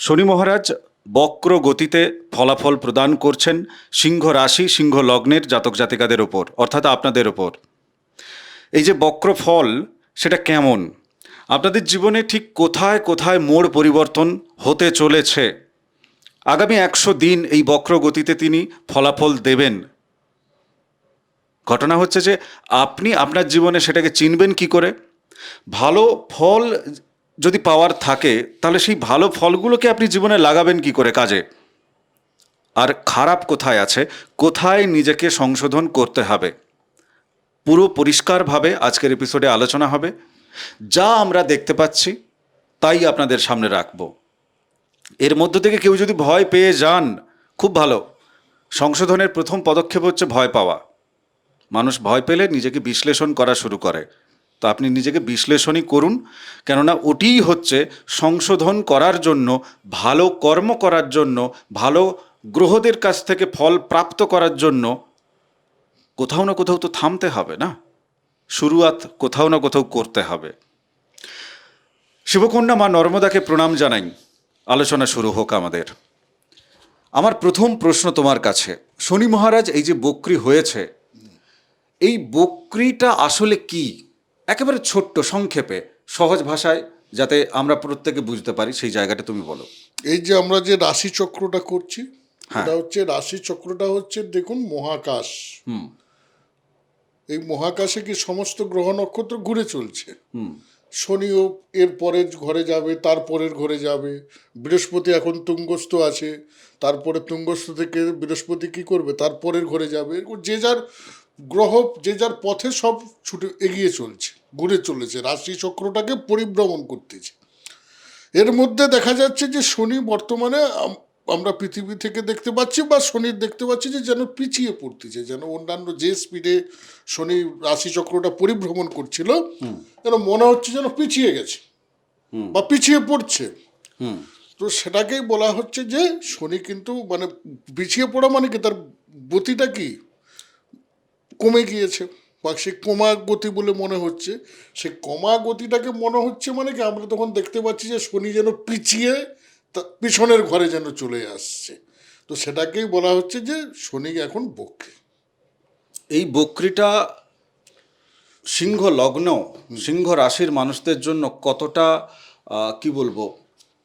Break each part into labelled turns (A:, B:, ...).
A: শনি মহারাজ বক্র গতিতে ফলাফল প্রদান করছেন সিংহ রাশি সিংহ লগ্নের জাতক জাতিকাদের ওপর, অর্থাৎ আপনাদের ওপর। এই যে বক্র ফল, সেটা কেমন, আপনাদের জীবনে ঠিক কোথায় কোথায় মোড় পরিবর্তন হতে চলেছে, আগামী 100 দিন এই বক্র গতিতে তিনি ফলাফল দেবেন। ঘটনা হচ্ছে যে আপনি আপনার জীবনে সেটাকে চিনবেন কি করে। ভালো ফল যদি পাওয়ার থাকে, তাহলে সেই ভালো ফলগুলোকে আপনি জীবনে লাগাবেন কি করে কাজে, আর খারাপ কোথায় আছে, কোথায় নিজেকে সংশোধন করতে হবে, পুরো পরিষ্কারভাবে আজকের এপিসোডে আলোচনা হবে। যা আমরা দেখতে পাচ্ছি তাই আপনাদের সামনে রাখব। এর মধ্য থেকে কেউ যদি ভয় পেয়ে যান, খুব ভালো। সংশোধনের প্রথম পদক্ষেপ হচ্ছে ভয় পাওয়া। মানুষ ভয় পেলে নিজেকে বিশ্লেষণ করা শুরু করে। তো আপনি নিজেকে বিশ্লেষণই করুন, কেননা ওটিই হচ্ছে সংশোধন করার জন্য, ভালো কর্ম করার জন্য, ভালো গ্রহদের কাছ থেকে ফল প্রাপ্ত করার জন্য কোথাও না কোথাও তো থামতে হবে না, শুরুয়াত কোথাও না কোথাও করতে হবে। শিবকন্যা মা নর্মদাকে প্রণাম জানাই। আলোচনা শুরু হোক আমাদের। আমার প্রথম প্রশ্ন তোমার কাছে, শনি মহারাজ এই যে বক্রী হয়েছে, এই বক্রীটা আসলে কি? একেবারে ছোট্ট সংক্ষেপে সহজ ভাষায়, যাতে আমরা প্রত্যেকে বুঝতে পারি, সেই জায়গাটা তুমি বলো।
B: এই যে আমরা যে রাশি চক্রটা করছি,
A: হ্যাঁ।
B: এটা হচ্ছে রাশি চক্রটা হচ্ছে, দেখুন, মহাকাশ। এই মহাকাশে কি সমস্ত গ্রহ নক্ষত্র ঘুরে চলছে। শনিও এর পরের ঘরে যাবে, তার পরের ঘরে যাবে। বৃহস্পতি এখন তুঙ্গস্থ আছে, তারপরে তুঙ্গস্থ থেকে বৃহস্পতি কি করবে, তার পরের ঘরে যাবে। এরকম যে যার গ্রহ যে যার পথে সব ছুটে এগিয়ে চলছে, ঘুরে চলেছে, রাশি চক্রটাকে পরিভ্রমণ করতেছে। এর মধ্যে দেখা যাচ্ছে যে শনি বর্তমানে আমরা পৃথিবী থেকে দেখতে পাচ্ছি, বা শনির দেখতে পাচ্ছি যে যেন পিছিয়ে পড়তেছে, যেন অন্যান্য যে স্পিডে শনি রাশিচক্রটা পরিভ্রমণ করছিল, যেন মনে হচ্ছে যেন পিছিয়ে গেছে বা পিছিয়ে পড়ছে। তো সেটাকেই বলা হচ্ছে যে শনি কিন্তু মানে পিছিয়ে পড়া মানে কি, তার গতিটা কি কমে গিয়েছে, বা সে কমা গতি বলে মনে হচ্ছে। সে কমা গতিটাকে মনে হচ্ছে মানে কি, আমরা তখন দেখতে পাচ্ছি যে শনি যেন পিছিয়ে পিছনের ঘরে যেন চলে আসছে। তো সেটাকেই বলা হচ্ছে যে শনি এখন বক্রী।
A: এই বক্রীটা সিংহ লগ্ন, সিংহ রাশির মানুষদের জন্য কতটা কি বলবো,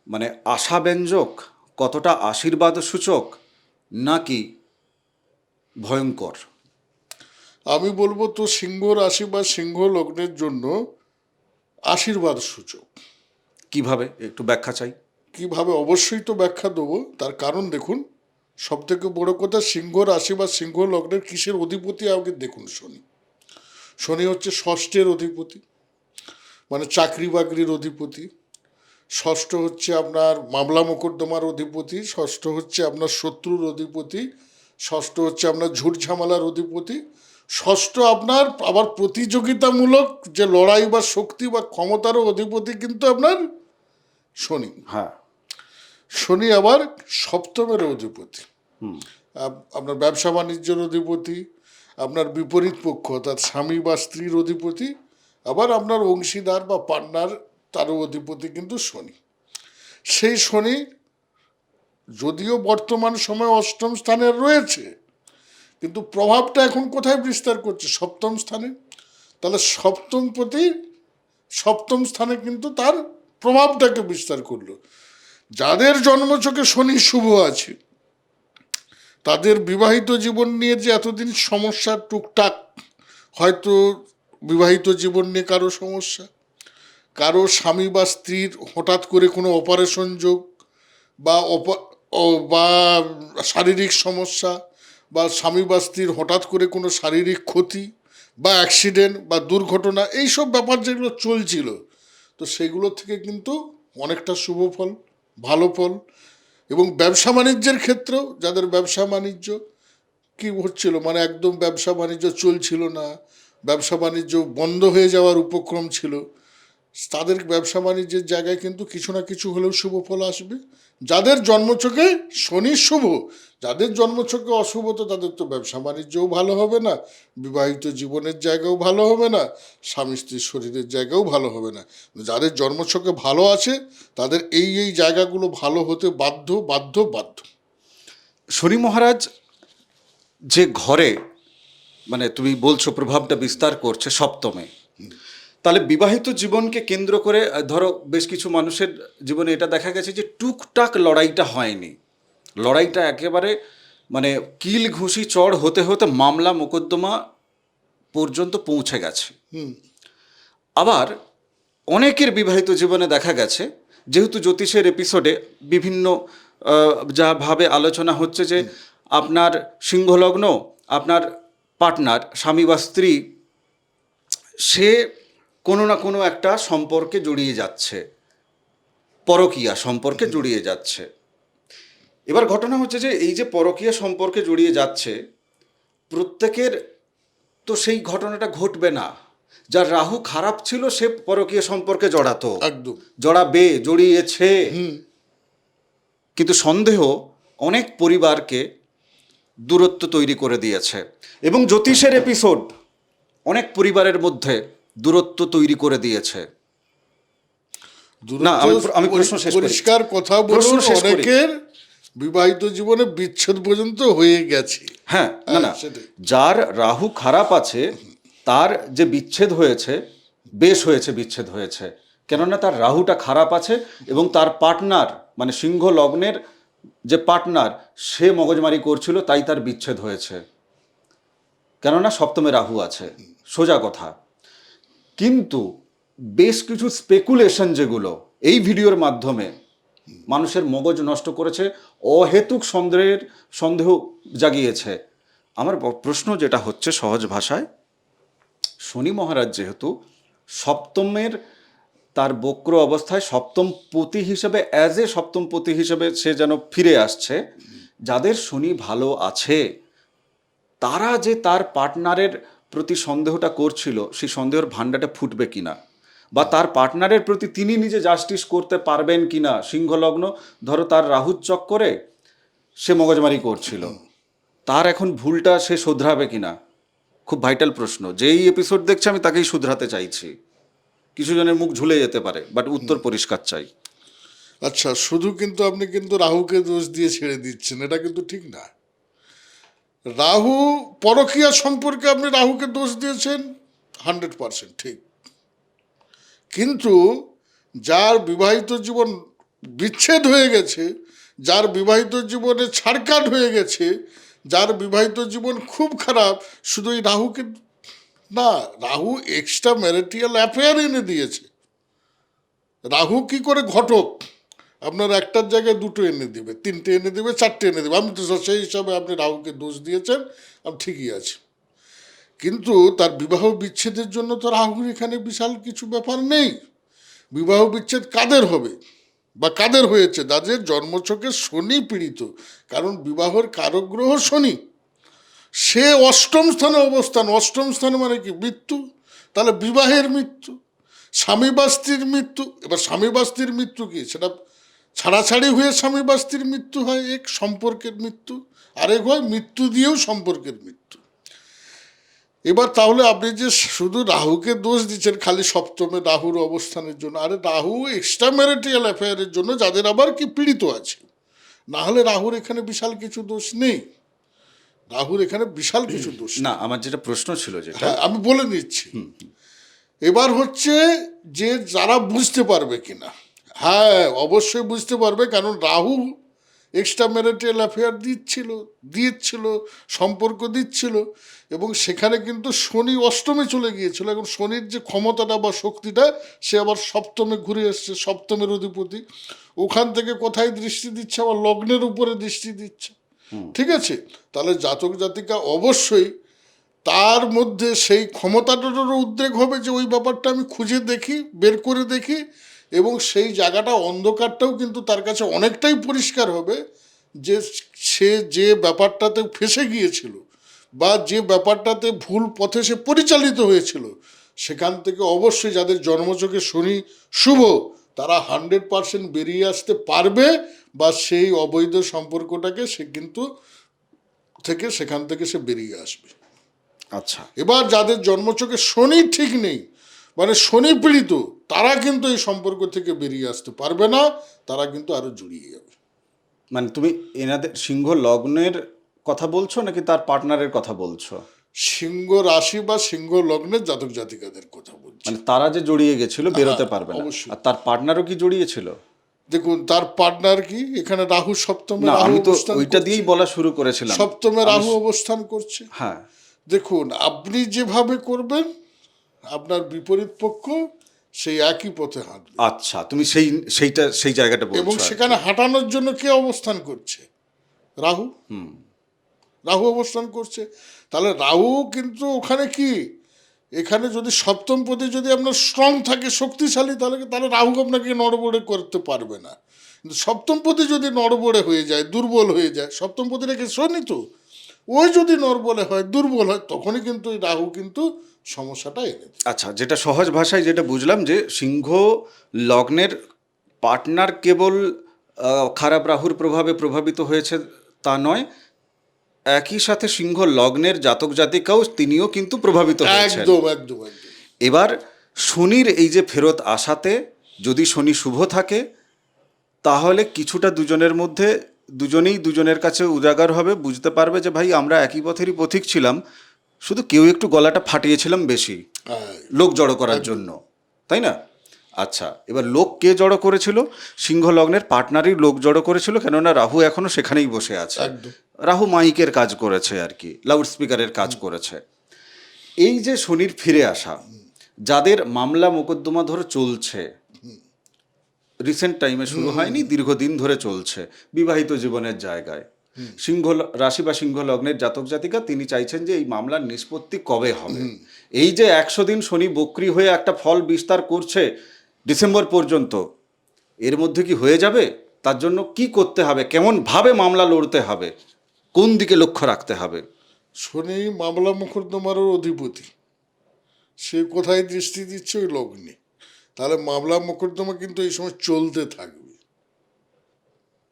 A: মানে আশাব্যঞ্জক, কতটা আশীর্বাদ সূচক, নাকি ভয়ঙ্কর?
B: আমি বলবো তো সিংহ রাশি বা সিংহ লগ্নের জন্য আশীর্বাদ সূচক।
A: কিভাবে, একটু ব্যাখ্যা চাই।
B: কিভাবে, অবশ্যই তো ব্যাখ্যা দেবো। তার কারণ দেখুন, সব থেকে বড় কথা, সিংহ রাশি বা সিংহ লগ্নের কিসের অধিপতি আগে দেখুন। শনি। শনি হচ্ছে ষষ্ঠের অধিপতি, মানে চাকরি বাকরির অধিপতি। ষষ্ঠ হচ্ছে আপনার মামলা মোকদ্দমার অধিপতি। ষষ্ঠ হচ্ছে আপনার শত্রুর অধিপতি। ষষ্ঠ হচ্ছে আপনার ঝুট ঝামেলার অধিপতি। ষষ্ঠ আপনার আবার প্রতিযোগিতামূলক যে লড়াই বা শক্তি বা ক্ষমতারও অধিপতি কিন্তু আপনার শনি।
A: হ্যাঁ।
B: শনি আবার সপ্তমের অধিপতি, আপনার ব্যবসা বাণিজ্যের অধিপতি, আপনার বিপরীত পক্ষ অর্থাৎ স্বামী বা স্ত্রীর অধিপতি, আবার আপনার অংশীদার বা পার্টনার, তারও অধিপতি কিন্তু শনি। সেই শনি যদিও বর্তমান সময়ে অষ্টম স্থানে রয়েছে, কিন্তু প্রভাবটা এখন কোথায় বিস্তার করছে? সপ্তম স্থানে। তাহলে সপ্তম স্থানে কিন্তু তার প্রভাবটাকে বিস্তার করলো। যাদের জন্মছকে শনি শুভ আছে, তাদের বিবাহিত জীবন নিয়ে যে এতদিন সমস্যা, টুকটাক হয়তো বিবাহিত জীবন নিয়ে কারো সমস্যা, কারো স্বামী বা স্ত্রীর হঠাৎ করে কোনো অপারেশন যোগ, বা বা শারীরিক সমস্যা, বা স্বামী বা স্ত্রীর হঠাৎ করে কোনো শারীরিক ক্ষতি বা অ্যাক্সিডেন্ট বা দুর্ঘটনা, এইসব ব্যাপার যেগুলো চলছিল, তো সেগুলো থেকে কিন্তু অনেকটা শুভ ফল, ভালো ফল। এবং ব্যবসা বাণিজ্যের ক্ষেত্রেও, যাদের ব্যবসা বাণিজ্য কী হচ্ছিল, মানে একদম ব্যবসা বাণিজ্য চলছিল না, ব্যবসা বাণিজ্য বন্ধ হয়ে যাওয়ার উপক্রম ছিল, তাদের ব্যবসা বাণিজ্যের জায়গায় কিন্তু কিছু না কিছু হলেও শুভ ফল আসবে। যাদের জন্মছকে শনি শুভ, যাদের জন্মছকে অশুভ, তো তাদের তো ব্যবসা বাণিজ্যও ভালো হবে না, বিবাহিত জীবনের জায়গাও ভালো হবে না, স্বামী স্ত্রীর শরীরের জায়গাও ভালো হবে না। যাদের জন্মছকে ভালো আছে তাদের এই জায়গাগুলো ভালো হতে বাধ্য বাধ্য বাধ্য।
A: শনি মহারাজ যে ঘরে মানে তুমি বলছো প্রভাবটা বিস্তার করছে সপ্তমে, তাহলে বিবাহিত জীবনকে কেন্দ্র করে ধরো বেশ কিছু মানুষের জীবনে এটা দেখা গেছে যে টুকটাক লড়াইটা হয়নি, লড়াইটা একেবারে মানে কিল ঘুষি চড় হতে হতে মামলা মোকদ্দমা পর্যন্ত পৌঁছে গেছে। আবার অনেকের বিবাহিত জীবনে দেখা গেছে, যেহেতু জ্যোতিষের এপিসোডে বিভিন্ন যা ভাবে আলোচনা হচ্ছে যে আপনার সিংহলগ্ন, আপনার পার্টনার স্বামী বা স্ত্রী, সে কোনো না কোনো একটা সম্পর্কে জড়িয়ে যাচ্ছে, পরকীয়া সম্পর্কে জড়িয়ে যাচ্ছে। এবার ঘটনা হচ্ছে যে এই যে পরকীয়া সম্পর্কে জড়িয়ে যাচ্ছে, প্রত্যেকের তো সেই ঘটনাটা ঘটবে না। যার রাহু খারাপ ছিল সে পরকীয়া সম্পর্কে জড়াতো,
B: একদম
A: জড়াবে, জড়িয়েছে। কিন্তু সন্দেহ অনেক পরিবারকে দূরত্ব তৈরি করে দিয়েছে, এবং জ্যোতিষের এপিসোড অনেক পরিবারের মধ্যে দূরত্ব তৈরি করে দিয়েছে। না, আমি প্রশ্ন শেষ করি।
B: পরিষ্কার কথা বলুন, অনেকের বিবাহিত জীবনে বিচ্ছেদ পর্যন্ত হয়ে গেছে।
A: হ্যাঁ, না না, যার রাহু খারাপ আছে তার যে বিচ্ছেদ হয়েছে, বেশ হয়েছে বিচ্ছেদ হয়েছে, কেননা তার রাহুটা খারাপ আছে এবং তার পার্টনার মানে সিংহ লগ্নের যে পার্টনার সে মগজমারি করছিল, তাই তার বিচ্ছেদ হয়েছে, কেননা সপ্তমে রাহু আছে, সোজা কথা। কিন্তু বেশ কিছু স্পেকুলেশন যেগুলো এই ভিডিওর মাধ্যমে মানুষের মগজ নষ্ট করেছে, অহেতুক সন্দেহ জাগিয়েছে। আমার প্রশ্ন যেটা হচ্ছে সহজ ভাষায়, শনি মহারাজ যেহেতু সপ্তমের তার বক্র অবস্থায় সপ্তম পতি হিসেবে, অ্যাজ এ সপ্তম পতি হিসেবে সে যেন ফিরে আসছে, যাদের শনি ভালো আছে তারা যে তার পার্টনারের প্রতি সন্দেহটা করছিল, সেই সন্দেহের ভাণ্ডাটা ফুটবে কিনা, বা তার পার্টনারের প্রতি তিনি নিজে জাস্টিস করতে পারবেন কিনা। সিংহলগ্ন ধরো তার রাহুর চক্করে সে মগজমারি করছিল, তার এখন ভুলটা সে শোধরাবে কিনা, খুব ভাইটাল প্রশ্ন। যেই এপিসোড দেখছে আমি তাকেই শুধরাতে চাইছি। কিছু জনের মুখ ঝুলে যেতে পারে, বাট উত্তর পরিষ্কার চাই।
B: আচ্ছা, শুধু কিন্তু আপনি কিন্তু রাহুকে দোষ দিয়ে ছেড়ে দিচ্ছেন, এটা কিন্তু ঠিক না। রাহু পরকীয়া সম্পর্কে আপনি রাহুকে দোষ দিয়েছেন 100% ঠিক, কিন্তু যার বিবাহিত জীবন বিচ্ছেদ হয়ে গেছে, যার বিবাহিত জীবনে ছাড়কাট হয়ে গেছে, যার বিবাহিত জীবন খুব খারাপ, শুধু এই রাহুকে না, রাহু এক্সট্রা ম্যারিটাল অ্যাফেয়ার এনে দিয়েছে। রাহু কি করে ঘটক আপনার একটার জায়গায় দুটো এনে দিবে, তিনটে এনে দেবে, চারটে এনে দেবে। আমি তো সেই হিসাবে আপনি রাহুকে দোষ দিয়েছেন, আমি ঠিকই আছে। কিন্তু তার বিবাহ বিচ্ছেদের জন্য তো রাহুর এখানে বিশাল কিছু ব্যাপার নেই। বিবাহ বিচ্ছেদ কাদের হবে বা কাদের হয়েছে? যাদের জন্মছকে শনি পীড়িত, কারণ বিবাহের কারক গ্রহ শনি, সে অষ্টম স্থানে অবস্থান। অষ্টম স্থানে মানে কি? মৃত্যু। তাহলে বিবাহের মৃত্যু, স্বামী বা স্ত্রীর মৃত্যু। এবার স্বামী বা স্ত্রীর মৃত্যু কি? সেটা ছাড়াছাড়ি হয়ে স্বামী বা স্ত্রীর মৃত্যু হয়, এক সম্পর্কের মৃত্যু, আরেক হয় মৃত্যু দিয়েও সম্পর্কের মৃত্যু। এবার তাহলে আপনি যে শুধু রাহুকে দোষ দিচ্ছেন খালি সপ্তমে রাহুর অবস্থানের জন্য, আরে রাহু এক্সট্রা ম্যারিটাল অ্যাফেয়ারের জন্য যাদের আবার কি পীড়িত আছে, না হলে রাহুর এখানে বিশাল কিছু দোষ নেই। রাহুর এখানে বিশাল কিছু দোষ
A: না, আমার যেটা প্রশ্ন ছিল যেটা,
B: হ্যাঁ আমি বলে নিচ্ছি। এবার হচ্ছে যে যারা বুঝতে পারবে কিনা, হ্যাঁ অবশ্যই বুঝতে পারবে, কারণ রাহু এক্সট্রা ম্যারিটাল অ্যাফেয়ার দিচ্ছিল, সম্পর্ক দিচ্ছিল, এবং সেখানে কিন্তু শনি অষ্টমে চলে গিয়েছিল। এখন শনির যে ক্ষমতাটা বা শক্তিটা, সে আবার সপ্তমে ঘুরে এসছে, সপ্তমের অধিপতি ওখান থেকে কোথায় দৃষ্টি দিচ্ছে? আবার লগ্নের উপরে দৃষ্টি দিচ্ছে। ঠিক আছে, তাহলে জাতক জাতিকা অবশ্যই তার মধ্যে সেই ক্ষমতাটারও উদ্রেক হবে যে ওই ব্যাপারটা আমি খুঁজে দেখি, বের করে দেখি, এবং সেই জায়গাটা অন্ধকারটাও কিন্তু তার কাছে অনেকটাই পরিষ্কার হবে যে সে যে ব্যাপারটাতে ফেসে গিয়েছিল বা যে ব্যাপারটাতে ভুল পথে সে পরিচালিত হয়েছিল, সেখান থেকে অবশ্যই যাদের জন্মছকে শনি শুভ তারা 100% বেরিয়ে আসতে পারবে, বা সেই অবৈধ সম্পর্কটাকে সে কিন্তু সেখান থেকে সে বেরিয়ে আসবে।
A: আচ্ছা,
B: এবার যাদের জন্মছকে শনি ঠিক নেই, মানে শনি পীড়িত, তারা কিন্তু এই সম্পর্ক থেকে বেরিয়ে আসতে পারবে না, তারা কিন্তু আরো জড়িয়ে যাবে।
A: মানে তুমি এনাদের সিংহ লগ্নের কথা বলছো নাকি তার পার্টনারের কথা বলছো?
B: সিংহ রাশি বা সিংহ লগ্নের জাতক জাতিকাদের কথা বলছি।
A: মানে তারা যে জড়িয়ে গেছিল বেরোতে
B: হ্যাঁ,
A: পারবে না,
B: অবশ্যই।
A: আর তার পার্টনারও কি জড়িয়েছিল?
B: দেখুন তার পার্টনার কি, এখানে রাহু সপ্তমে
A: না,
B: রাহু
A: আমি তো
B: অবস্থান
A: ওইটা
B: করছে,
A: দিয়েই বলা শুরু করেছিলাম।
B: সপ্তমে
A: আমি
B: রাহু অবস্থান করছে।
A: হ্যাঁ,
B: দেখুন আপনি যেভাবে করবেন আপনার বিপরীত পক্ষ সেই একই পথে হাঁটবে,
A: আচ্ছা, তুমি সেই জায়গাটা
B: এবং
A: বলছো আর কি।
B: সেখানে হাঁটানোর জন্য কে অবস্থান করছে? রাহু। রাহু অবস্থান করছে। তাহলে রাহু কিন্তু ওখানে কি, এখানে যদি সপ্তম পদে যদি আপনার স্ট্রং থাকে, শক্তিশালী, তাহলে তাহলে রাহু আপনাকে নড়বড়ে করতে পারবে না। কিন্তু সপ্তম পদে যদি নড়বড়ে হয়ে যায়, দুর্বল হয়ে যায়, সপ্তম পদে রেখে শনি তো, ওই যদি নড়বড়ে হয়, দুর্বল হয়, তখনই কিন্তু এই রাহু কিন্তু সমস্যাটা এনে দেয়।
A: আচ্ছা, যেটা সহজ ভাষায় যেটা বুঝলাম যে সিংহ লগ্নের পার্টনার কেবল খারাপ রাহুর প্রভাবে প্রভাবিত হয়েছে তা নয়, একই সাথে সিংহ লগ্নের জাতক জাতিকাও তিনিও কিন্তু প্রভাবিত হয়েছেন।
B: একদম একদম একদম।
A: এবার শনির এই যে ফেরত আসাতে যদি শনি শুভ থাকে তাহলে কিছুটা দুজনের মধ্যে দুজনেই দুজনের কাছে উজাগার হবে, বুঝতে পারবে যে ভাই আমরা একই পথেরই পথিক ছিলাম, শুধু কেউ একটু গলাটা ফাটিয়েছিলাম বেশি
B: হ্যাঁ,
A: লোক জড়ো করার জন্য, তাই না? আচ্ছা, এবার লোক কে জড়ো করেছিল? সিংহ লগ্নের পার্টনারই লোক জড়ো করেছিল, কেননা রাহু এখনো সেখানেই বসে আছে।
B: একদম।
A: রাহু মাইকের কাজ করেছে আর কি, লাউড স্পিকারের কাজ করেছে। এই যে শনির ফিরে আসা, যাদের মামলা মোকদ্দমা ধরে চলছে, রিসেন্ট টাইমে শুরু হয়নি, দীর্ঘদিন ধরে চলছে বিবাহিত জীবনের জায়গায়, সিংহ রাশি বা সিংহ লগ্নের জাতক জাতিকা তিনি চাইছেন যে এই মামলার নিষ্পত্তি কবে হবে। এই যে 100 দিন শনি বক্রি হয়ে একটা ফল বিস্তার করছে ডিসেম্বর পর্যন্ত, এর মধ্যে কি হয়ে যাবে? তার জন্য কি করতে হবে, কেমন ভাবে মামলা লড়তে হবে, কোন দিকে লক্ষ্য রাখতে হবে?
B: শনি মামলা মোকদ্দমারও অধিপতি, সে কোথায় দৃষ্টি দিচ্ছে? ওই লগ্নে। তাহলে মামলা মোকদ্দমা কিন্তু এই সময় চলতে থাকবে।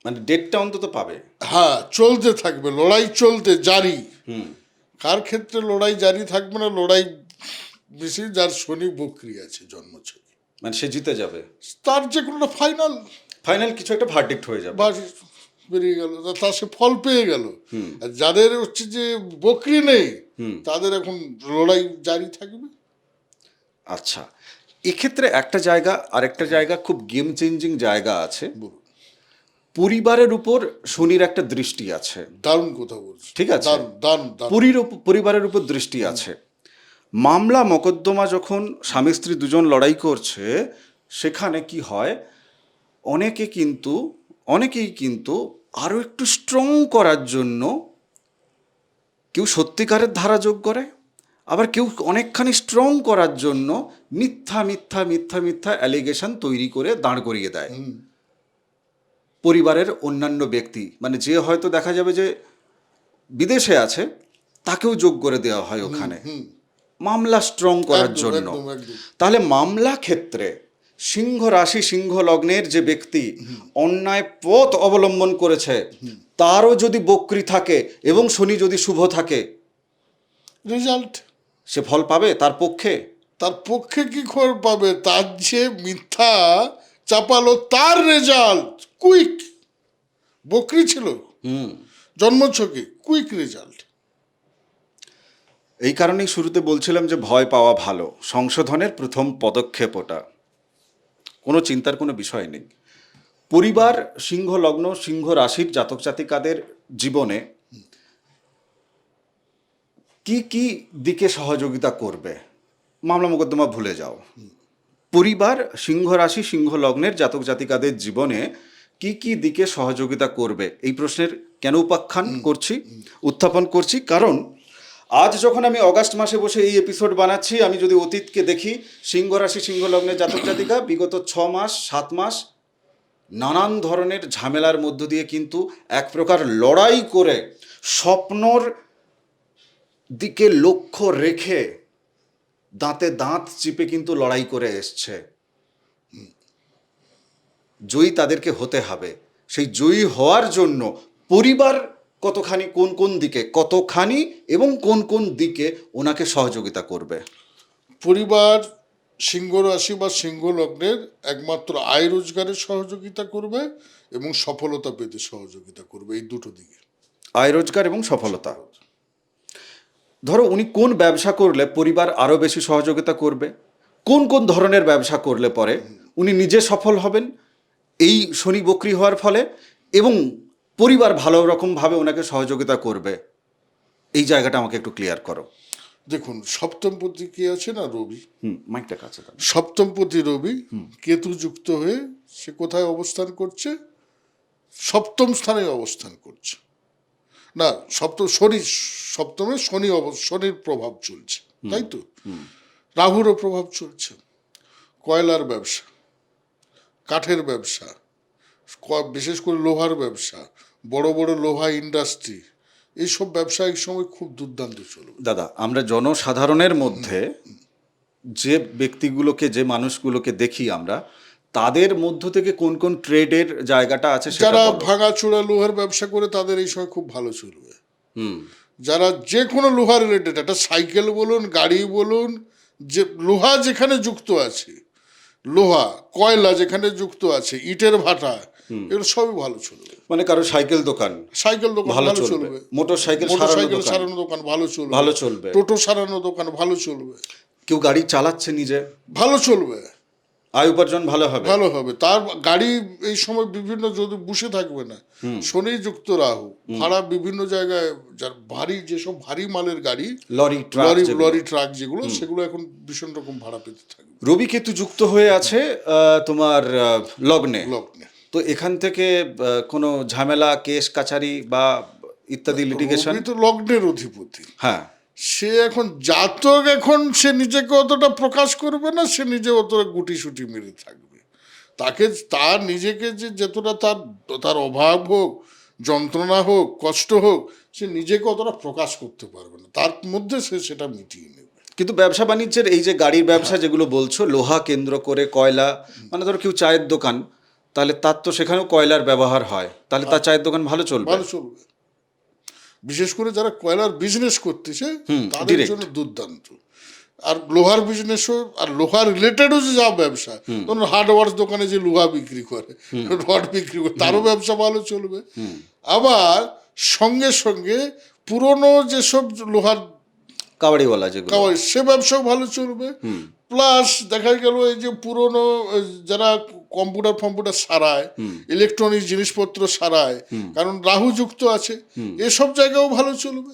A: মানে ডেটটা অন্তত পাবে।
B: হ্যাঁ, চলতে থাকবে, লড়াই চলতে জারি। কার ক্ষেত্রে লড়াই জারি থাকবে না? লড়াই বেশি যার শনি বক্রি আছে জন্মছকে,
A: মানে সে জিতে যাবে,
B: তার যে কোনো ফাইনাল
A: ফাইনাল কিছু একটা ভার্ডিক্ট হয়ে যাবে।
B: বা বেরিয়ে গেল, তার সে ফল পেয়ে গেল। আর যাদের হচ্ছে যে বকরি নেই তাদের এখন লড়াই জারি থাকবে।
A: আচ্ছা, এক্ষেত্রে একটা জায়গা, আরেকটা জায়গা খুব গেম চেঞ্জিং জায়গা আছে।
B: বলুন।
A: পরিবারের উপর শনির একটা দৃষ্টি আছে,
B: দারুণ কথা বলছি,
A: ঠিক আছে?
B: দারুণ দারুণ দারুণ।
A: পরিবারের উপর দৃষ্টি আছে। মামলা মোকদ্দমা যখন স্বামী স্ত্রী দুজন লড়াই করছে, সেখানে কি হয়, অনেকেই কিন্তু আরও একটু স্ট্রং করার জন্য কেউ সত্যিকারের ধারা যোগ করে, আবার কেউ অনেকখানি স্ট্রং করার জন্য মিথ্যা মিথ্যা মিথ্যা মিথ্যা অ্যালিগেশন তৈরি করে দাঁড় করিয়ে দেয় পরিবারের অন্যান্য ব্যক্তি। মানে যে হয়তো দেখা যাবে যে বিদেশে আছে, তাকেও যোগ করে দেওয়া হয় ওখানে মামলা স্ট্রং করার
B: একদম
A: জন্য।
B: একদম একদম।
A: তাহলে মামলা ক্ষেত্রে সিংহ রাশি সিংহ লগ্নের যে ব্যক্তি অন্যায় পথ অবলম্বন করেছে, তারও যদি বক্রি থাকে এবং শনি যদি শুভ থাকে,
B: রেজাল্ট
A: সে ফল পাবে তার পক্ষে।
B: তার পক্ষে কি খবর পাবে? তার যে মিথ্যা চাপালো তার রেজাল্ট কুইক। বকরি ছিল জন্মছকে, কুইক রেজাল্ট।
A: এই কারণেই শুরুতে বলছিলাম যে ভয় পাওয়া ভালো, সংশোধনের প্রথম পদক্ষেপ ওটা, কোনো চিন্তার কোনো বিষয় নেই। পরিবার সিংহ লগ্ন সিংহ রাশির জাতক জাতিকাদের জীবনে কি কি দিকে সহযোগিতা করবে? মামলা মোকদ্দমা ভুলে যাও, পরিবার সিংহ রাশি সিংহ লগ্নের জাতক জাতিকাদের জীবনে কি কি দিকে সহযোগিতা করবে, এই প্রশ্নের কেন উত্থাপন করছি, কারণ আজ যখন আমি অগাস্ট মাসে বসে এই এপিসোড বানাচ্ছি, আমি যদি অতীতকে দেখি, সিংহ রাশি সিংহ লগ্নের জাতক জাতিকা বিগত 6 মাস 7 মাস নানান ধরনের ঝামেলার মধ্য দিয়ে কিন্তু এক প্রকার লড়াই করে স্বপ্নর দিকে লক্ষ্য রেখে দাঁতে দাঁত চিপে কিন্তু লড়াই করে এসছে। জয়ী তাদেরকে হতে হবে। সেই জয়ী হওয়ার জন্য পরিবার কতখানি এবং কোন কোন দিকে ওনাকে সহযোগিতা করবে?
B: পরিবার সিংহ রাশি বা সিংহ লগ্নের একমাত্র আয় রোজগারের সহযোগিতা করবে এবং সফলতা পেতে সহযোগিতা করবে, এই দুটো দিকে।
A: আয় রোজগার এবং সফলতা। ধরো উনি কোন ব্যবসা করলে পরিবার আরো বেশি সহযোগিতা করবে, কোন কোন ধরনের ব্যবসা করলে পরে উনি নিজে সফল হবেন এই শনি বক্রি হওয়ার ফলে, এবং পরিবার ভালো রকমভাবে ওনাকে সহযোগিতা করবে, এই জায়গাটা আমাকে একটু ক্লিয়ার করো।
B: দেখুন, সপ্তমপতি কি আছে না, রবি।
A: মাইকটা কাছে দাও।
B: সপ্তমপতি রবি কেতু যুক্ত হয়ে সে কোথায় অবস্থান করছে? সপ্তম স্থানে অবস্থান করছে। না, সপ্তমে শনির প্রভাব চলছে, তাই তো? রাহুরও প্রভাব চলছে। কয়লার ব্যবসা, কাঠের ব্যবসা, বিশেষ করে লোহার ব্যবসা, বড় বড় লোহা ইন্ডাস্ট্রি, এইসব ব্যবসা এই সময় খুব দুর্দান্ত চলবে।
A: দাদা, আমরা জনসাধারণের মধ্যে যে ব্যক্তিগুলোকে, যে মানুষগুলোকে দেখি আমরা, তাদের মধ্য থেকে কোন কোন ট্রেডের জায়গাটা আছে সেটা
B: যারা
A: বলো।
B: ভাঙাচোরা লোহার ব্যবসা করে তাদের এই সময় খুব ভালো চলবে।
A: হুম।
B: যারা যে কোনো লোহা রিলেটেড, একটা সাইকেল বলুন, গাড়ি বলুন, যে লোহা যেখানে যুক্ত আছে, লোহা কয়লা যেখানে যুক্ত আছে, ইটের ভাটা, এগুলো সবই ভালো চলবে।
A: মানে কারো সাইকেল দোকান,
B: সাইকেল দোকান
A: ভালো
B: ভালো
A: চলবে।
B: চলবে।
A: মোটরসাইকেল
B: মোটরসাইকেল সারানো দোকান ভালো চলবে।
A: ভালো চলবে।
B: টোটো সারানো দোকান ভালো চলবে।
A: কেউ গাড়ি চালাচ্ছে নিজে,
B: ভালো চলবে,
A: আয় উপার্জন ভালো হবে।
B: ভালো হবে। তার গাড়ি এই সময় বিভিন্ন, যদি বসে থাকবে না, শনি যুক্ত রাহু, ভাড়া বিভিন্ন জায়গায়, যার ভারী, যেসব ভারী মালের গাড়ি, লরি ট্রাক যেগুলো, সেগুলো এখন ভীষণ রকম ভাড়া পেতে থাকবে।
A: রবি কেতু যুক্ত হয়ে আছে তোমার লগ্নে। তো এখান থেকে কোনো ঝামেলা, কেস কাছারি বা ইত্যাদি লিটিগেশন?
B: রবি তো লগ্নের অধিপতি।
A: হ্যাঁ।
B: সে এখন জাতক, এখন সে নিজেকে অতটা প্রকাশ করবে না, সে নিজে অতটা গুটিসুটি মেরে থাকবে। তাকে তার নিজেকে যে যতটা তার অভাব হোক, যন্ত্রণা হোক, কষ্ট হোক, সে নিজেকে অতটা প্রকাশ করতে পারবে না, তার মধ্যে সে সেটা মিটিয়ে নেবে।
A: কিন্তু ব্যবসা বাণিজ্যের এই যে গাড়ির ব্যবসা যেগুলো বলছো, লোহা কেন্দ্র করে, কয়লা, মানে ধরো কেউ চায়ের দোকান, তাহলে তার তো সেখানেও কয়লার ব্যবহার হয়, তাহলে তার চায়ের দোকান ভালো চলবে।
B: ভালো চলবে। বিশেষ করে যারা কয়লার বিজনেস করতেছে তাদের জন্য দুর্দান্ত। আর লোহার বিজনেসও, আর লোহার রিলেটেডও যে যা ব্যবসা, ধরুন হার্ডওয়ার্স দোকানে যে লোহা বিক্রি করে, রড বিক্রি করে, তারও ব্যবসা ভালো চলবে। আবার সঙ্গে সঙ্গে পুরনো যেসব লোহার
A: কাবাড়িওয়ালা যেগুলো,
B: সে ব্যবসাও ভালো চলবে। প্লাস দেখা গেল এই যে পুরনো যারা কম্পিউটার সারায়, ইলেকট্রনিক জিনিসপত্র সারায়, কারণ রাহু যুক্ত আছে, এসব জায়গাও ভালো চলবে।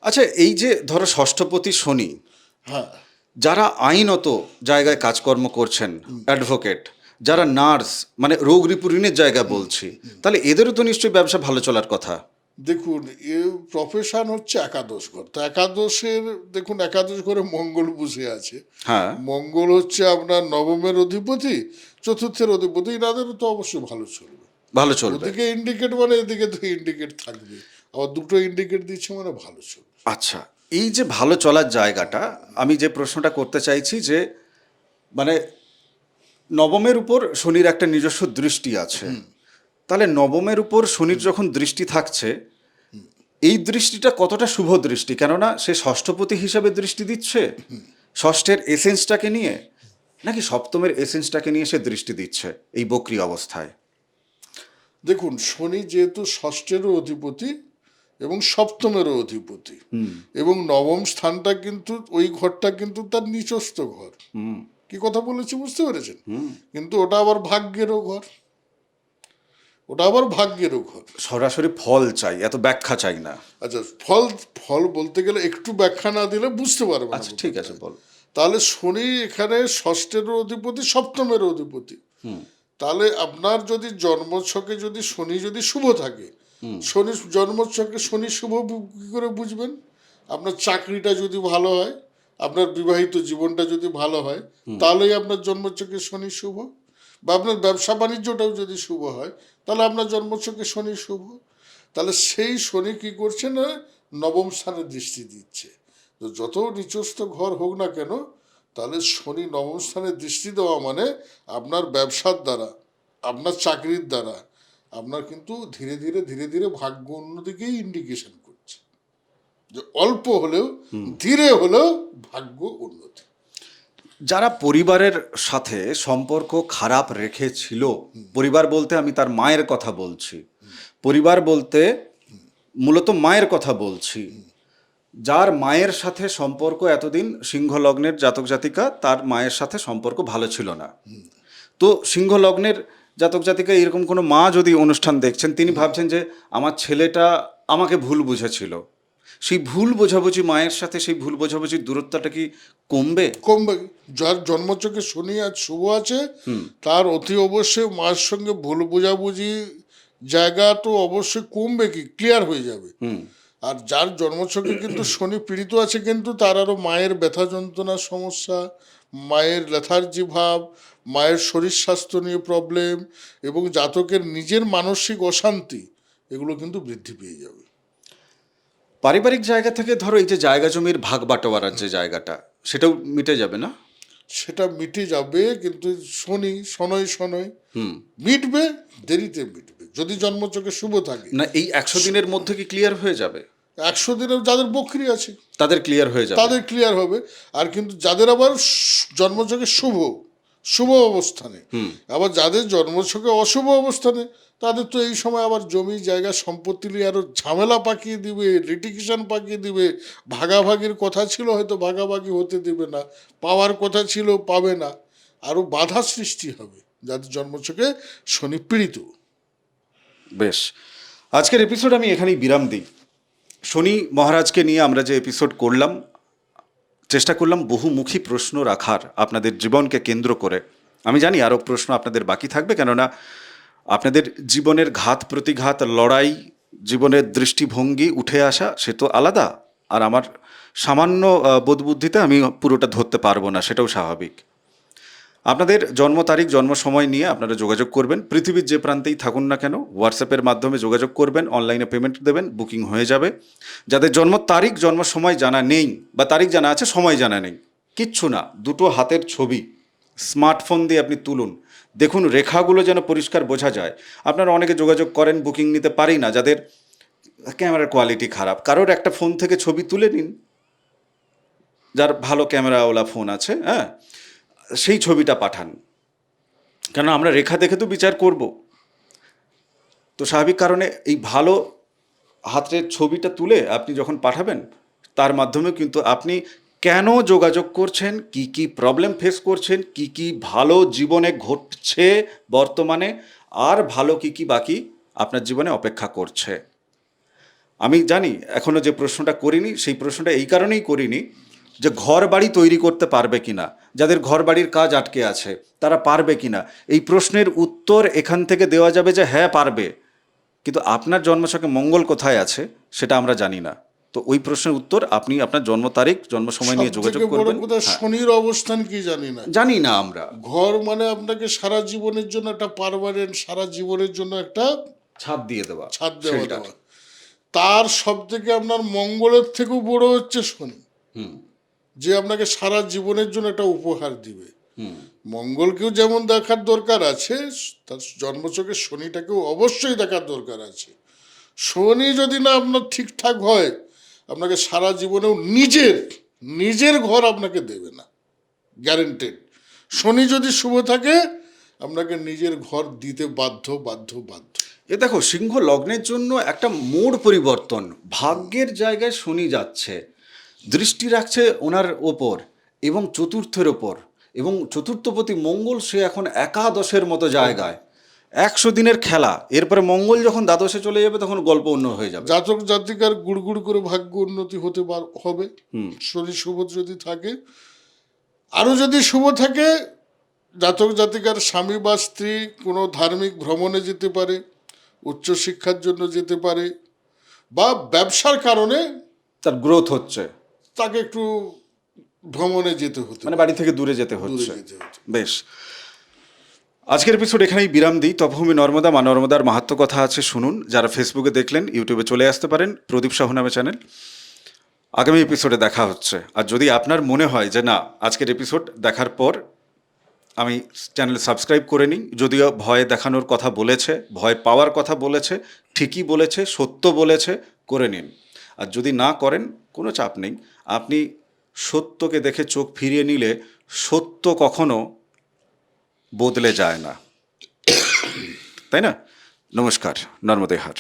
A: আচ্ছা, এই যে ধরো ষষ্ঠপতি শনি,
B: হ্যাঁ,
A: যারা আইনত জায়গায় কাজকর্ম করছেন, অ্যাডভোকেট, যারা নার্স, মানে রোগ রিপুরিনের জায়গা বলছি, তাহলে এদেরও তো নিশ্চয়ই ব্যবসা ভালো চলার কথা।
B: দেখুন, এ প্রফেশন হচ্ছে একাদশ ঘর। তো একাদশের, দেখুন একাদশ ঘরে মঙ্গল বসে আছে।
A: হ্যাঁ।
B: মঙ্গল হচ্ছে আপনার নবমের অধিপতি, চতুর্থের অধিপতি, এনাদেরও তো অবশ্যই ভালো চলবে।
A: ভালো চলবে।
B: ওদিকে ইন্ডিকেট মানে এদিকে তো ইন্ডিকেট থাকবে, আবার দুটো ইন্ডিকেট দিচ্ছে মানে ভালো চলবে।
A: আচ্ছা, এই যে ভালো চলার জায়গাটা, আমি যে প্রশ্নটা করতে চাইছি যে, মানে নবমের উপর শনির একটা নিজস্ব দৃষ্টি আছে, তাহলে নবমের উপর শনির যখন দৃষ্টি থাকছে, এই দৃষ্টিটা কতটা শুভ দৃষ্টি? কেননা সে ষষ্ঠপতি হিসাবে দৃষ্টি দিচ্ছে ষষ্ঠের এসেন্সটাকে নিয়ে, নাকি সপ্তমের এসেন্সটাকে নিয়ে সে দৃষ্টি দিচ্ছে এই বক্রি অবস্থায়?
B: দেখুন, শনি যেহেতু ষষ্ঠেরও অধিপতি এবং সপ্তমেরও অধিপতি, এবং নবম স্থানটা কিন্তু, ওই ঘরটা কিন্তু তার নিচস্থ ঘর। কি কথা বলেছি বুঝতে পেরেছেন? কিন্তু ওটা আবার ভাগ্যেরও ঘর, ওটা আবার ভাগ্যেরও ঘর।
A: সরাসরি ফল চাই, এত ব্যাখ্যা চাই না।
B: আচ্ছা, ফল বলতে গেলে একটু ব্যাখ্যা না দিলে বুঝতে পারবে না।
A: আচ্ছা, ঠিক আছে, বল।
B: তাহলে শনি এখানে ষষ্ঠেরও অধিপতি, সপ্তমেরও অধিপতি। তাহলে আপনার যদি জন্মছকে যদি শনি যদি শুভ থাকে, শনি জন্মছকে শনি শুভ কি করে বুঝবেন? আপনার চাকরিটা যদি ভালো হয়, আপনার বিবাহিত জীবনটা যদি ভালো হয়, তাহলেই আপনার জন্মছকে শনি শুভ। বা আপনার ব্যবসা বাণিজ্যটাও যদি শুভ হয়, তাহলে আপনার জন্মছকে শনি শুভ। তাহলে সেই শনি কি করছে না, নবম স্থানে দৃষ্টি দিচ্ছে। তো যত নিচস্থ ঘর হোক না কেন, তাহলে শনি নবম স্থানে দৃষ্টি দেওয়া মানে আপনার ব্যবসার দ্বারা, আপনার চাকরির দ্বারা আপনার কিন্তু ধীরে ধীরে ধীরে ধীরে ভাগ্য উন্নতিকেই ইন্ডিকেশন করছে, যে অল্প হলেও ধীরে হলেও ভাগ্য উন্নতি।
A: যারা পরিবারের সাথে সম্পর্ক খারাপ রেখেছিল, পরিবার বলতে আমি তার মায়ের কথা বলছি, পরিবার বলতে মূলত মায়ের কথা বলছি, যার মায়ের সাথে সম্পর্ক এতদিন সিংহ লগ্নের জাতক জাতিকা, তার মায়ের সাথে সম্পর্ক ভালো ছিল না, তো সিংহ লগ্নের জাতক জাতিকা এরকম কোনো মা যদি অনুষ্ঠান দেখছেন, তিনি ভাবছেন যে আমার ছেলেটা আমাকে ভুল বুঝেছিল, সেই ভুল বোঝাবুঝি মায়ের সাথে, সেই ভুল বোঝাবুঝির দূরত্বটা কি কমবে?
B: কমবে। যার জন্মচকে শনি আজ শুভ আছে তার অতি অবশ্যই মায়ের সঙ্গে ভুল বোঝাবুঝি জায়গা তো অবশ্যই কমবে, কি ক্লিয়ার হয়ে যাবে। আর যার জন্মছকে কিন্তু শনি পীড়িত আছে কিন্তু তার আরও মায়ের ব্যথা যন্ত্রণার সমস্যা, মায়ের লেথার্জি ভাব, মায়ের শরীর স্বাস্থ্য নিয়ে প্রবলেম এবং জাতকের নিজের মানসিক অশান্তি, এগুলো কিন্তু বৃদ্ধি পেয়ে যাবে।
A: পারিবারিক জায়গা থেকে ধরো এই যে জায়গা জমির ভাগ বাটোয়ারার যে জায়গাটা, সেটাও মিটে যাবে না?
B: সেটা মিটে যাবে, কিন্তু শনি শনয় শনয় মিটবে, দেরিতে মিটবে যদি জন্মচকে শুভ থাকে।
A: না, এই 100 দিনের মধ্যে কি ক্লিয়ার হয়ে যাবে?
B: 100 দিনের যাদের বকরি আছে
A: তাদের ক্লিয়ার হয়ে যাবে?
B: তাদের ক্লিয়ার হবে। আর কিন্তু যাদের আবার জন্মছকে শুভ শুভ অবস্থানে, আবার যাদের জন্মছকে অশুভ অবস্থানে, তাদের তো এই সময় আবার জমি জায়গা সম্পত্তি নিয়ে আরো ঝামেলা পাকিয়ে দিবে, লিটিগেশন পাকিয়ে দিবে, ভাগাভাগির কথা ছিল হয়তো ভাগাভাগি হতে দেবে না, পাওয়ার কথা ছিল পাবে না, আরো বাধা সৃষ্টি হবে যাদের জন্মছকে শনি পীড়িত।
A: বেশ, আজকের এপিসোড আমি এখানেই বিরাম দিই। শনি মহারাজকে নিয়ে আমরা যে এপিসোড করলাম, চেষ্টা করলাম বহুমুখী প্রশ্ন রাখার আপনাদের জীবনকে কেন্দ্র করে। আমি জানি আরও প্রশ্ন আপনাদের বাকি থাকবে, কেননা আপনাদের জীবনের ঘাত প্রতিঘাত, লড়াই, জীবনের দৃষ্টিভঙ্গি উঠে আসা সে তো আলাদা, আর আমার সামান্য বোধবুদ্ধিতে আমি পুরোটা ধরতে পারবো না, সেটাও স্বাভাবিক। আপনাদের জন্ম তারিখ, জন্ম সময় নিয়ে আপনারা যোগাযোগ করবেন, পৃথিবীর যে প্রান্তেই থাকুন না কেন, হোয়াটসঅ্যাপের মাধ্যমে যোগাযোগ করবেন, অনলাইনে পেমেন্ট দেবেন, বুকিং হয়ে যাবে। যাদের জন্ম তারিখ, জন্ম সময় জানা নেই, বা তারিখ জানা আছে সময় জানা নেই, কিচ্ছু না, দুটো হাতের ছবি স্মার্টফোন দিয়ে আপনি তুলুন, দেখুন রেখাগুলো যেন পরিষ্কার বোঝা যায়। আপনারা অনেকে যোগাযোগ করেন, বুকিং নিতে পারি না, যাদের ক্যামেরার কোয়ালিটি খারাপ, কারোর একটা ফোন থেকে ছবি তুলে নিন, যার ভালো ক্যামেরাওয়ালা ফোন আছে, হ্যাঁ, সেই ছবিটা পাঠান, কেন আমরা রেখা দেখে তো বিচার করব। তো স্বাভাবিক কারণে এই ভালো হাতের ছবিটা তুলে আপনি যখন পাঠাবেন, তার মাধ্যমে কিন্তু আপনি কেন যোগাযোগ করছেন, কি কি প্রবলেম ফেস করছেন, কি কি ভালো জীবনে ঘটছে বর্তমানে, আর ভালো কি কি বাকি আপনার জীবনে অপেক্ষা করছে। আমি জানি এখনও যে প্রশ্নটা করিনি, সেই প্রশ্নটা এই কারণেই করিনি যে ঘর বাড়ি তৈরি করতে পারবে কিনা, যাদের ঘর বাড়ির কাজ আটকে আছে তারা পারবে কিনা, এই প্রশ্নের উত্তর এখান থেকে দেওয়া যাবে যে হ্যাঁ পারবে, কিন্তু আপনার জন্মছকে মঙ্গল কোথায় আছে সেটা আমরা জানি না। তো ওই প্রশ্নের উত্তর আপনি আপনার জন্ম তারিখ, জন্ম সময় নিয়ে যোগাযোগ
B: সবথেকে বড়
A: করবেন।
B: কথা,
A: হ্যাঁ,
B: শনির অবস্থান কি জানি না।
A: জানি না আমরা।
B: ঘর মানে আপনাকে সারা জীবনের জন্য একটা পার্মানেন্ট, সারা জীবনের জন্য একটা
A: ছাদ দিয়ে দেওয়া,
B: ছাদ দেওয়া
A: shelter।
B: দেওয়া। তার সব থেকে আপনার মঙ্গলের থেকেও বড় হচ্ছে শনি, যে আপনাকে সারা জীবনের জন্য একটা উপহার দিবে। মঙ্গলকেও যেমন দেখার দরকার আছে, তার জন্মছকে শনিটাকেও অবশ্যই দেখার দরকার আছে। শনি যদি না আপনার ঠিকঠাক হয়, আপনাকে সারা জীবনেও নিজের ঘর আপনাকে দেবে না, গ্যারেন্টেড। শনি যদি শুভ থাকে আপনাকে নিজের ঘর দিতে বাধ্য বাধ্য বাধ্য।
A: এ দেখো, সিংহ লগ্নের জন্য একটা মোড় পরিবর্তন, ভাগ্যের জায়গায় শনি যাচ্ছে, দৃষ্টি রাখছে ওনার ওপর এবং চতুর্থের ওপর, এবং চতুর্থপতি মঙ্গল সে এখন একাদশের মতো জায়গায়। 100 দিনের খেলা, এরপরে মঙ্গল যখন দ্বাদশে চলে যাবে তখন গল্প অন্য হয়ে যাবে।
B: জাতক জাতিকার গুড় করে ভাগ্য উন্নতি হতে হবে শনি শুভ যদি থাকে। আরও যদি শুভ থাকে, জাতক জাতিকার স্বামী বা স্ত্রী কোনো ধার্মিক ভ্রমণে যেতে পারে, উচ্চশিক্ষার জন্য যেতে পারে, বা ব্যবসার কারণে
A: তার গ্রোথ হচ্ছে,
B: তাকে একটু ভ্রমণে যেতে হতে
A: মানে বাড়ি থেকে দূরে যেতে
B: দূরে
A: হচ্ছে।
B: যেতে হতে।
A: বেশ, আজকের এপিসোড এখানেই বিরাম দিই। তপভূমি নর্মদা, মা নর্মদার মাহাত্ম্য কথা আছে শুনুন। যারা ফেসবুকে দেখলেন, ইউটিউবে চলে আসতে পারেন, প্রদীপ সাহু নামে চ্যানেল। আগামী এপিসোডে দেখা হচ্ছে। আর যদি আপনার মনে হয় যে না, আজকের এপিসোড দেখার পর আমি চ্যানেল সাবস্ক্রাইব করে নিই, যদিও ভয় দেখানোর কথা বলেছে, ভয় পাওয়ার কথা বলেছে, ঠিকই বলেছে, সত্য বলেছে, করে নিন। আর যদি না করেন, কোনো চাপ নেই। আপনি সত্যকে দেখে চোখ ফিরিয়ে নিলে সত্য কখনো বদলে যায় না, তাই না? নমস্কার, নর্মদে হার।